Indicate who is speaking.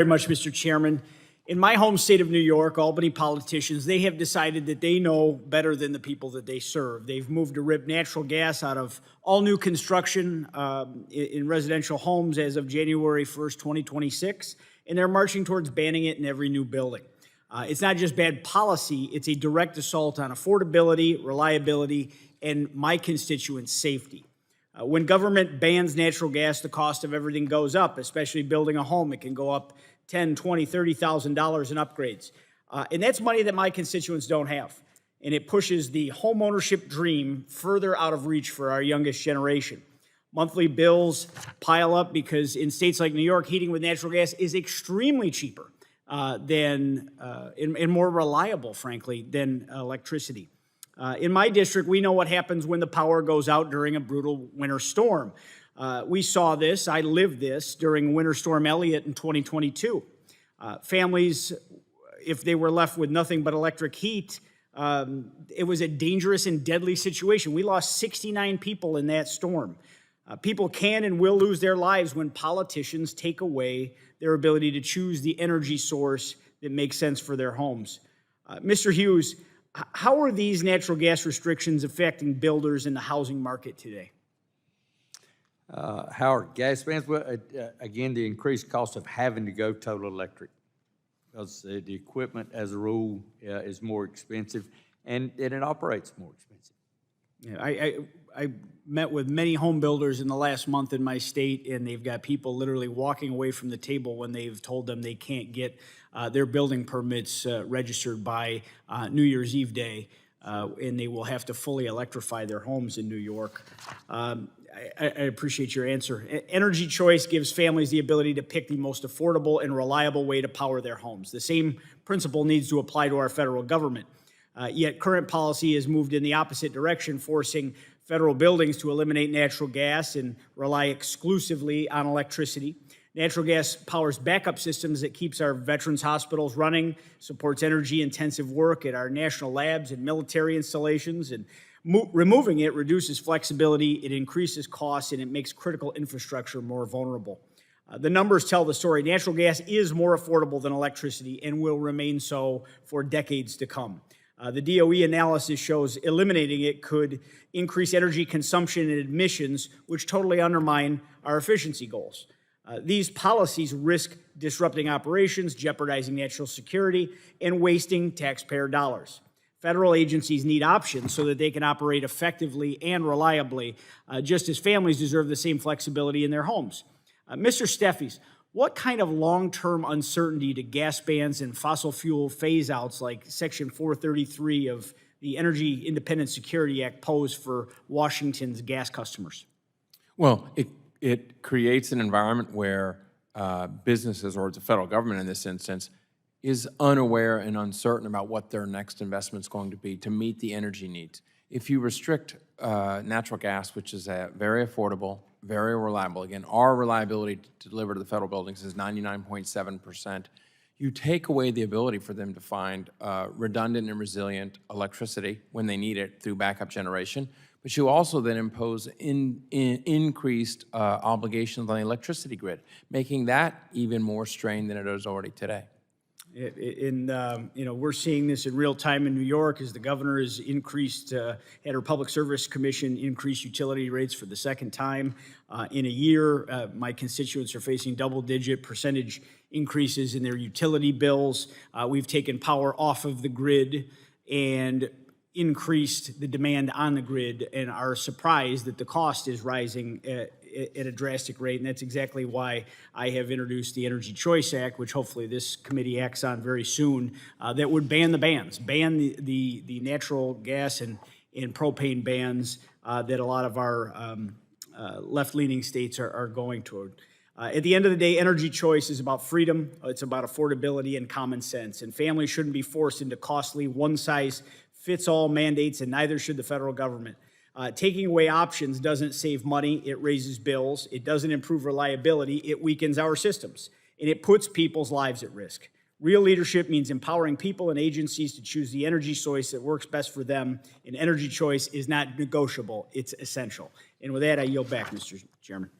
Speaker 1: Very much, Mr. Chairman. In my home state of New York, Albany politicians, they have decided that they know better than the people that they serve. They've moved to rip natural gas out of all new construction in residential homes as of January 1st, 2026, and they're marching towards banning it in every new building. It's not just bad policy, it's a direct assault on affordability, reliability, and my constituents' safety. When government bans natural gas, the cost of everything goes up, especially building a home. It can go up $10,000, $20,000, $30,000 in upgrades. And that's money that my constituents don't have. And it pushes the homeownership dream further out of reach for our youngest generation. Monthly bills pile up because in states like New York, heating with natural gas is extremely cheaper and more reliable, frankly, than electricity. In my district, we know what happens when the power goes out during a brutal winter storm. We saw this, I lived this, during Winter Storm Elliott in 2022. Families, if they were left with nothing but electric heat, it was a dangerous and deadly situation. We lost 69 people in that storm. People can and will lose their lives when politicians take away their ability to choose the energy source that makes sense for their homes. Mr. Hughes, how are these natural gas restrictions affecting builders in the housing market today?
Speaker 2: How are gas bans? Well, again, the increased cost of having to go total electric, because the equipment, as a rule, is more expensive, and it operates more expensive.
Speaker 1: Yeah, I met with many home builders in the last month in my state, and they've got people literally walking away from the table when they've told them they can't get their building permits registered by New Year's Eve day, and they will have to fully electrify their homes in New York. I appreciate your answer. Energy choice gives families the ability to pick the most affordable and reliable way to power their homes. The same principle needs to apply to our federal government. Yet current policy has moved in the opposite direction, forcing federal buildings to eliminate natural gas and rely exclusively on electricity. Natural gas powers backup systems that keeps our veterans hospitals running, supports energy-intensive work at our national labs and military installations, and removing it reduces flexibility, it increases costs, and it makes critical infrastructure more vulnerable. The numbers tell the story. Natural gas is more affordable than electricity and will remain so for decades to come. The DOE analysis shows eliminating it could increase energy consumption and emissions, which totally undermine our efficiency goals. These policies risk disrupting operations, jeopardizing national security, and wasting taxpayer dollars. Federal agencies need options so that they can operate effectively and reliably, just as families deserve the same flexibility in their homes. Mr. Steffes, what kind of long-term uncertainty do gas bans and fossil fuel phase-outs like Section 433 of the Energy Independent Security Act pose for Washington's gas customers?
Speaker 3: Well, it creates an environment where businesses, or the federal government in this instance, is unaware and uncertain about what their next investment is going to be to meet the energy needs. If you restrict natural gas, which is very affordable, very reliable, again, our reliability to deliver to the federal buildings is 99.7%, you take away the ability for them to find redundant and resilient electricity when they need it through backup generation, but you also then impose increased obligations on the electricity grid, making that even more strained than it is already today.
Speaker 1: We're seeing this in real time in New York as the governor has increased, had her Public Service Commission increase utility rates for the second time in a year. My constituents are facing double-digit percentage increases in their utility bills. We've taken power off of the grid and increased the demand on the grid and are surprised that the cost is rising at a drastic rate, and that's exactly why I have introduced the Energy Choice Act, which hopefully this committee acts on very soon, that would ban the bans, ban the natural gas and propane bans that a lot of our left-leaning states are going toward. At the end of the day, energy choice is about freedom, it's about affordability and common sense, and families shouldn't be forced into costly one-size-fits-all mandates, and neither should the federal government. Taking away options doesn't save money, it raises bills, it doesn't improve reliability, it weakens our systems, and it puts people's lives at risk. Real leadership means empowering people and agencies to choose the energy choice that works best for them, and energy choice is not negotiable, it's essential. And with that, I yield back, Mr. Chairman.